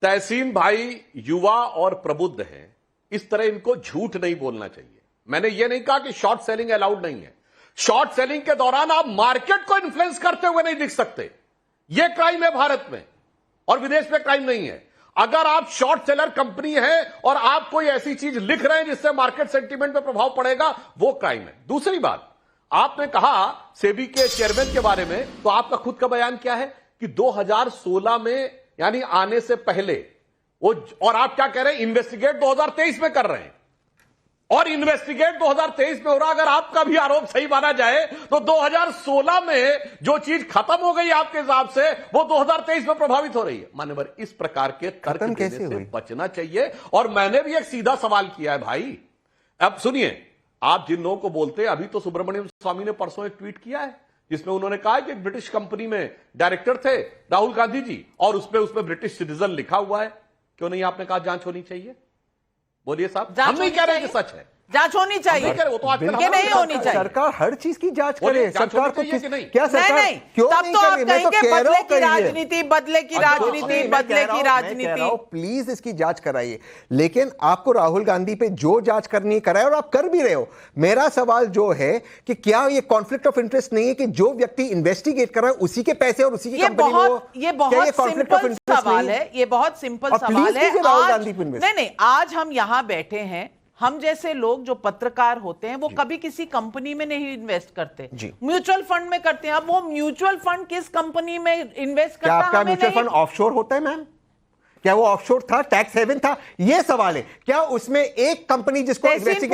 तहसीन भाई युवा और प्रबुद्ध हैं, इस तरह इनको झूठ नहीं बोलना चाहिए। मैंने ये नहीं कहा कि शॉर्ट सेलिंग अलाउड नहीं है। शॉर्ट सेलिंग के दौरान आप मार्केट को इन्फ्लुएंस करते हुए नहीं दिख सकते। यह क्राइम है भारत में, और विदेश में क्राइम नहीं है। अगर आप शॉर्ट सेलर कंपनी है और आप कोई ऐसी चीज लिख रहे हैं जिससे मार्केट सेंटीमेंट पे प्रभाव पड़ेगा, वो क्राइम है। दूसरी बात, आपने कहा सेबी के चेयरमैन के बारे में, तो आपका खुद का बयान क्या है कि 2016 में यानी आने से पहले वो, और आप क्या कह रहे हैं, इन्वेस्टिगेट 2023 में कर रहे हैं, और इन्वेस्टिगेट 2023 में हो रहा। अगर आपका भी आरोप सही माना जाए तो 2016 में जो चीज खत्म हो गई आपके हिसाब से, वो 2023 में प्रभावित हो रही है। मान्यवर, इस प्रकार के तर्क देने से बचना चाहिए। और मैंने भी एक सीधा सवाल किया है भाई। अब सुनिए, आप जिन लोगों को बोलते हैं, अभी तो सुब्रमण्यम स्वामी ने परसों एक ट्वीट किया है जिसमें उन्होंने कहा कि एक ब्रिटिश कंपनी में डायरेक्टर थे राहुल गांधी जी, और उसमें ब्रिटिश सिटीजन लिखा हुआ है। क्यों नहीं आपने कहा जांच होनी चाहिए? बोलिए साहब। हम नहीं कह रहे कि सच है, जांच होनी चाहिए, वो तो आजकल नहीं होनी चाहिए। सरकार हर चीज की जांच करे। सरकार को क्या सरकार नहीं, क्यों तब नहीं तो आप कर रही? मैं तो कहेंगे कह रहा बदले हूं की राजनीति, बदले की राजनीति, बदले की राजनीति। प्लीज इसकी जांच कराइए। लेकिन आपको राहुल गांधी पे जो जांच करनी है कराए, और आप कर भी रहे हो। मेरा सवाल जो है कि क्या ये कॉन्फ्लिक्ट ऑफ इंटरेस्ट नहीं है कि जो व्यक्ति इन्वेस्टिगेट कर रहा है उसी के पैसे और उसी की कंपनी में, ये बहुत सिंपल सवाल है। ये बहुत सिंपल सवाल है। नहीं, आज हम यहां बैठे हैं, हम जैसे लोग जो पत्रकार होते हैं वो कभी किसी कंपनी में नहीं इन्वेस्ट करते, म्यूचुअल फंड में करते हैं। अब वो म्यूचुअल फंड किस कंपनी में इन्वेस्ट करता है? आपका म्यूचुअल फंड ऑफशोर होता है मैम? क्या वो ऑफशोर था, टैक्स हेवन था? ये सवाल है। क्या उसमें एक कंपनी जिसको तहसीन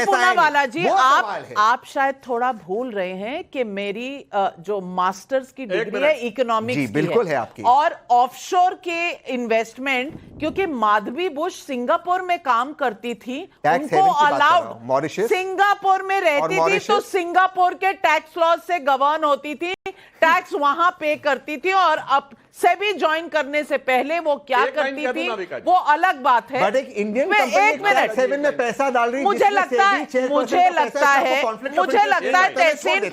पूनावाला जी, आप शायद थोड़ा भूल रहे हैं कि मेरी जो मास्टर्स की डिग्री है इकोनॉमिक्स की, बिल्कुल है आपकी। और ऑफशोर के इन्वेस्टमेंट, क्योंकि माधवी बुश सिंगापुर में काम करती थी, उनको अलाउड, सिंगापुर में रहती थी तो सिंगापुर के टैक्स लॉज से गवर्न होती थी, टैक्स वहां पे करती थी। और अब सेबी ज्वाइन करने से पहले वो क्या करती थी वो अलग बात है। एक इंडियन कंपनी में पैसा डाल रही है। मुझे लगता है तहसीन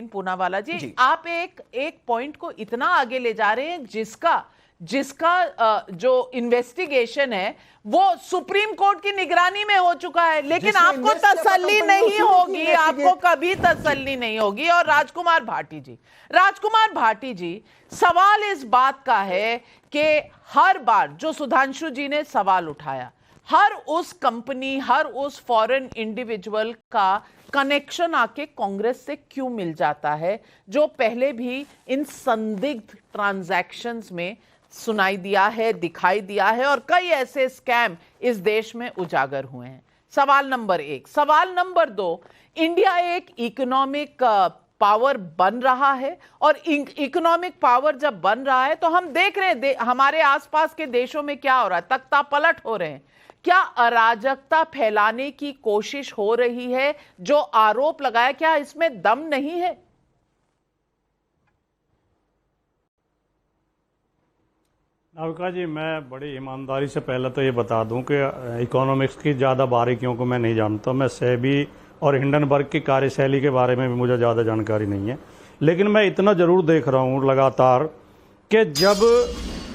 पूनावाला जी, आप एक पॉइंट को इतना आगे ले जा रहे हैं जिसका जो इन्वेस्टिगेशन है वो सुप्रीम कोर्ट की निगरानी में हो चुका है, लेकिन आपको तसल्ली नहीं होगी, आपको कभी तसल्ली नहीं होगी। और राजकुमार भाटी जी, सवाल इस बात का है कि हर बार जो सुधांशु जी ने सवाल उठाया, हर उस कंपनी, हर उस फॉरेन इंडिविजुअल का कनेक्शन आके कांग्रेस से क्यों मिल जाता है, जो पहले भी इन संदिग्ध ट्रांजैक्शंस में सुनाई दिया है, दिखाई दिया है, और कई ऐसे स्कैम इस देश में उजागर हुए हैं। सवाल नंबर 1। सवाल नंबर 2, इंडिया एक इकोनॉमिक पावर बन रहा है, और इकोनॉमिक पावर जब बन रहा है तो हम देख रहे हैं हमारे आसपास के देशों में क्या हो रहा है, तख्ता पलट हो रहे हैं। क्या अराजकता फैलाने की कोशिश हो रही है? जो आरोप लगाया, क्या इसमें दम नहीं है? नाविका जी, मैं बड़ी ईमानदारी से पहले तो ये बता दूं कि इकोनॉमिक्स की ज़्यादा बारीकियों को मैं नहीं जानता। मैं सेबी और हिंडनबर्ग की कार्यशैली के बारे में भी मुझे ज़्यादा जानकारी नहीं है, लेकिन मैं इतना ज़रूर देख रहा हूँ लगातार कि जब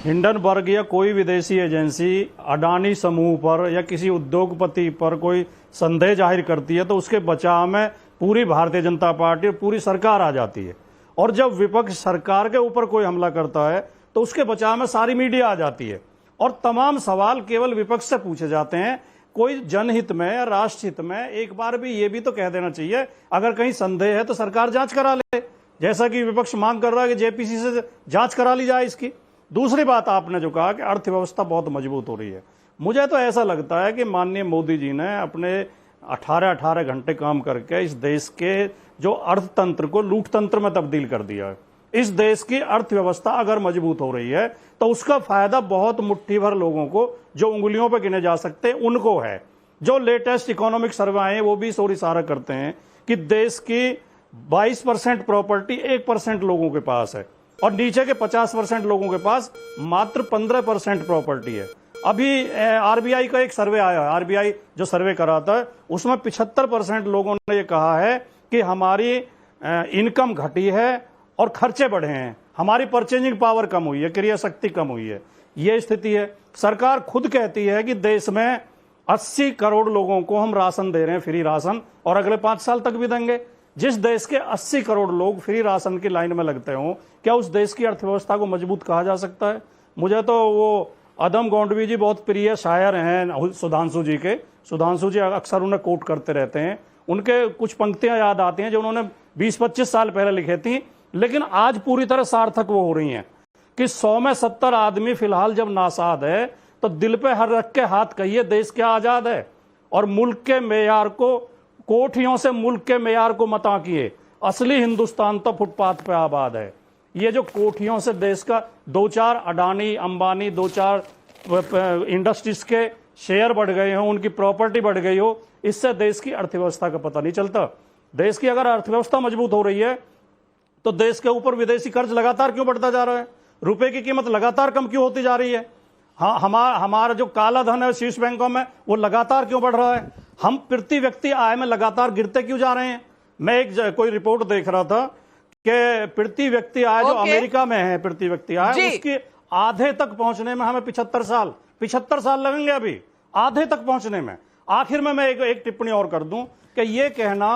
हिंडनबर्ग या कोई विदेशी एजेंसी अडानी समूह पर या किसी उद्योगपति पर कोई संदेह जाहिर करती है तो उसके बचाव में पूरी भारतीय जनता पार्टी और पूरी सरकार आ जाती है। और जब विपक्ष सरकार के ऊपर कोई हमला करता है तो उसके बचाव में सारी मीडिया आ जाती है, और तमाम सवाल केवल विपक्ष से पूछे जाते हैं। कोई जनहित में या राष्ट्रहित में एक बार भी ये भी तो कह देना चाहिए, अगर कहीं संदेह है तो सरकार जांच करा ले, जैसा कि विपक्ष मांग कर रहा है कि जेपीसी से जांच करा ली जाए इसकी। दूसरी बात, आपने जो कहा कि अर्थव्यवस्था बहुत मजबूत हो रही है, मुझे तो ऐसा लगता है कि माननीय मोदी जी ने अपने 18 घंटे काम करके इस देश के जो अर्थतंत्र को लूटतंत्र में तब्दील कर दिया है। इस देश की अर्थव्यवस्था अगर मजबूत हो रही है तो उसका फायदा बहुत मुट्ठी भर लोगों को, जो उंगलियों पर गिने जा सकते हैं, उनको है। जो लेटेस्ट इकोनॉमिक सर्वे आए हैं वो भी सोरी सारा करते हैं कि देश की 22% प्रॉपर्टी 1% लोगों के पास है, और नीचे के 50% लोगों के पास मात्र 15% प्रॉपर्टी है। अभी आरबीआई का एक सर्वे आया, आरबीआई जो सर्वे कराता है उसमें 75% लोगों ने ये कहा है कि हमारी इनकम घटी है और खर्चे बढ़े हैं। हमारी परचेजिंग पावर कम हुई है, क्रय शक्ति कम हुई है, ये स्थिति है। सरकार खुद कहती है कि देश में 80 करोड़ लोगों को हम राशन दे रहे हैं, फ्री राशन, और अगले 5 साल तक भी देंगे। जिस देश के 80 करोड़ लोग फ्री राशन की लाइन में लगते हों, क्या उस देश की अर्थव्यवस्था को मजबूत कहा जा सकता है? मुझे तो वो अदम गोंडवी जी बहुत प्रिय शायर हैं सुधांशु जी के। सुधांशु जी अक्सर उन्हें कोट करते रहते हैं, उनके कुछ पंक्तियां याद आती हैं जो उन्होंने 20-25 साल पहले लिखी थी, लेकिन आज पूरी तरह सार्थक वो हो रही हैं कि 100 में 70 आदमी फिलहाल जब नासाद है तो दिल पे हर रख के हाथ कहिए देश क्या आजाद है। और मुल्क के मेयार को, कोठियों से मुल्क के मेयार को मता किए, असली हिंदुस्तान तो फुटपाथ पे आबाद है। ये जो कोठियों से देश का 2-4 अडानी अंबानी 2-4 इंडस्ट्रीज के शेयर बढ़ गए हो, उनकी प्रॉपर्टी बढ़ गई हो, इससे देश की अर्थव्यवस्था का पता नहीं चलता। देश की अगर अर्थव्यवस्था मजबूत हो रही है तो देश के ऊपर विदेशी कर्ज लगातार क्यों बढ़ता जा रहा है? रुपए की कीमत लगातार कम क्यों होती जा रही है? हाँ, हमारा जो काला धन है शीर्ष बैंकों में वो लगातार क्यों बढ़ रहा है? हम प्रति व्यक्ति आय में लगातार गिरते क्यों जा रहे हैं? मैं एक कोई रिपोर्ट देख रहा था कि प्रति व्यक्ति आय जो अमेरिका में है, प्रति व्यक्ति आय उसकी आधे तक पहुंचने में हमें 75 साल लगेंगे अभी आधे तक पहुंचने में। आखिर में मैं एक टिप्पणी और कर दूं कि ये कहना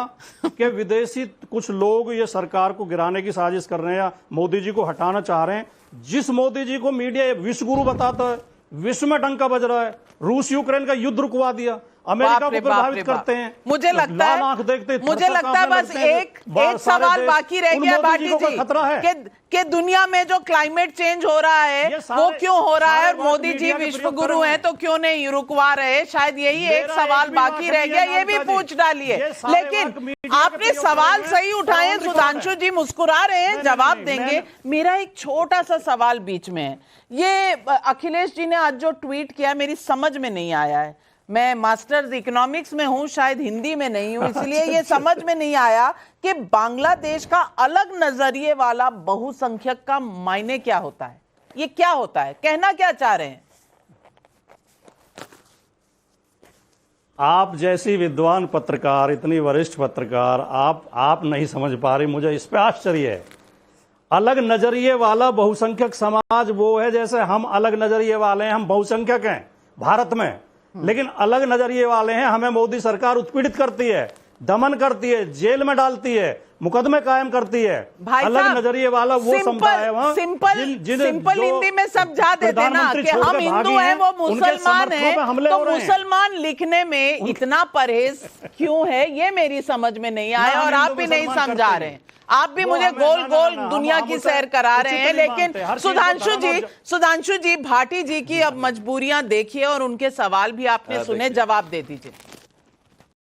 कि विदेशी कुछ लोग ये सरकार को गिराने की साजिश कर रहे हैं या मोदी जी को हटाना चाह रहे हैं, जिस मोदी जी को मीडिया विश्व गुरु बताता है, विश्व में डंका बज रहा है, रूस यूक्रेन का युद्ध रुकवा दिया, अमेरिका को प्रभावित करते हैं, मुझे लगता है बस एक सवाल बाकी रह गया बाटी जी कि दुनिया में जो क्लाइमेट चेंज हो रहा है वो क्यों हो रहा है, और मोदी जी विश्व गुरु हैं तो क्यों नहीं रुकवा रहे? शायद यही एक सवाल बाकी रह गया, ये भी पूछ डालिए। लेकिन आपने सवाल सही उठाए, सुधांशु जी मुस्कुरा रहे हैं, जवाब देंगे। मेरा एक छोटा सा सवाल बीच में है, ये अखिलेश जी ने आज जो ट्वीट किया मेरी समझ में नहीं आया है। मैं मास्टर्स इकोनॉमिक्स में हूं, शायद हिंदी में नहीं हूं, इसलिए ये समझ में नहीं आया कि बांग्लादेश का अलग नजरिए वाला बहुसंख्यक का मायने क्या होता है, ये क्या होता है, कहना क्या चाह रहे हैं? आप जैसी विद्वान पत्रकार, इतनी वरिष्ठ पत्रकार, आप नहीं समझ पा रही, मुझे इस पे आश्चर्य है। अलग नजरिए वाला बहुसंख्यक समाज वो है जैसे हम अलग नजरिए वाले हैं, हम बहुसंख्यक हैं भारत में, लेकिन अलग नजरिए वाले हैं, हमें मोदी सरकार उत्पीड़ित करती है, दमन करती है, जेल में डालती है, मुकदमे कायम करती है। अलग नजरिए वाला वो समुदाय है वहां, सिंपल हिंदी में समझा देते ना कि हम हिंदू हैं, वो मुसलमान हैं, तो मुसलमान लिखने में इतना परहेज क्यों है, ये मेरी समझ में नहीं आया, और आप भी नहीं समझा रहे हैं। आप भी मुझे गोल गोल दुनिया की सैर करा रहे हैं। लेकिन सुधांशु जी भाटी जी की अब मजबूरियां देखिए और उनके सवाल भी आपने सुने, जवाब दे दीजिए।